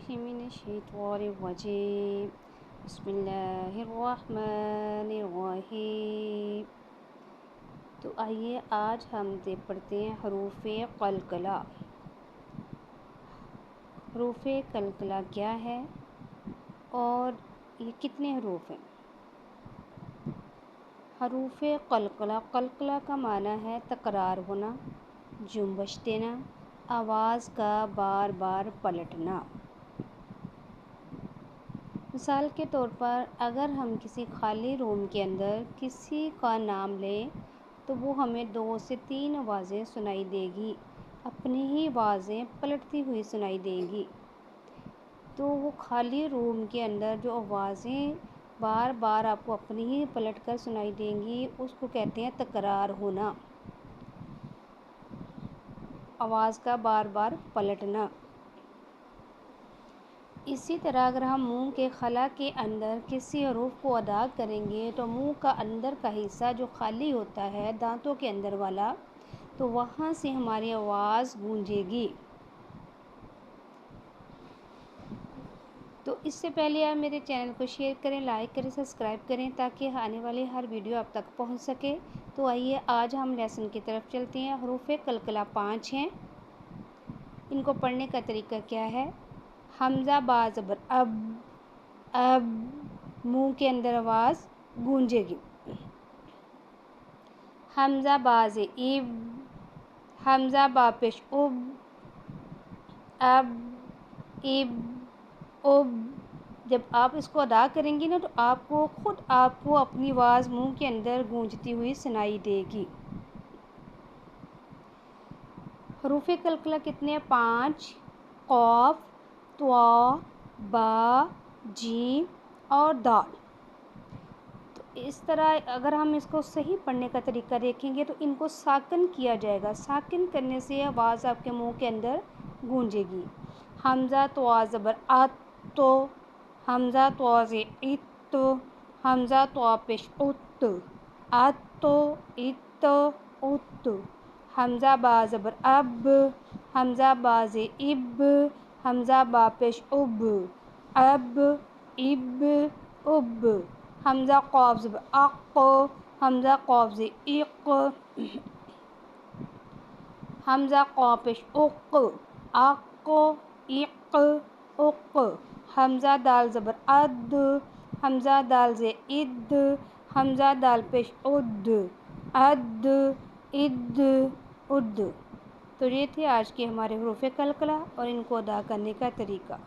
बिल्लाहि मिनश्शैतानिर्रजीम बिस्मिल्लाहिर्रहमानिर्रहीम। तो आइए आज हम पढ़ते हैं हरूफ़े क़लक़ला। हरूफ़े क़लक़ला क्या है और ये कितने हरूफ हैं। हरूफ़े क़लक़ला, क़लक़ला का माना है तकरार होना, जुम्बश देना, आवाज़ का बार बार पलटना। मिसाल के तौर पर अगर हम किसी खाली रूम के अंदर किसी का नाम लें तो वो हमें 2 से 3 आवाज़ें सुनाई देगी, अपनी ही आवाज़ें पलटती हुई सुनाई देंगी। तो वो खाली रूम के अंदर जो आवाज़ें बार बार आपको अपनी ही पलट कर सुनाई देंगी उसको कहते हैं तकरार होना, आवाज़ का बार बार पलटना। इसी तरह अगर हम मुंह के खला के अंदर किसी हरूफ को अदा करेंगे तो मुंह का अंदर का हिस्सा जो खाली होता है दांतों के अंदर वाला, तो वहाँ से हमारी आवाज़ गूंजेगी। तो इससे पहले आप मेरे चैनल को शेयर करें, लाइक करें, सब्सक्राइब करें ताकि आने वाली हर वीडियो आप तक पहुंच सके। तो आइए आज हम लेसन की तरफ चलते हैं। हरूफ़े क़लक़ला 5 हैं। इनको पढ़ने का तरीका क्या है। हमज़ा बा ज़बर अब मुंह के अंदर आवाज़ गूंजेगी। हमज़ा बाज़े इब, हमज़ा बा पेश उब, अब इब उब। जब आप इसको अदा करेंगी ना तो आपको खुद आपको अपनी आवाज़ मुंह के अंदर गूंजती हुई सुनाई देगी। हरूफ़े क़लक़ला कितने हैं? 5। क़ाफ़, त्वा, बा, जीम और दाल। तो इस तरह अगर हम इसको सही पढ़ने का तरीका देखेंगे तो इनको साकिन किया जाएगा। साकिन करने से आवाज़ आपके मुंह के अंदर गूंजेगी। हमज़ा त्वा ज़बर अत, तो हमज़ा त्वा से इत, हमज़ा त्वा पेश उत, अत इत उत। हमज़ा बा ज़बर अब, हमज़ा बा से इब, हमज़ा बा पेश उब, अब इब उब। हमज़ा क़ाफ़ ज़बर अक़, हमज़ा क़ाफ़ से इक़, हमज़ा क़ाफ़ पेश उक़, अक़ इक़ उक़। हमज़ा दाल ज़बर अद, हमज़ा दाल से इद, हमज़ा दाल पेश उद, अद इद उद। तो ये थे आज के हमारे हरूफ़े क़लक़ला और इनको अदा करने का तरीका।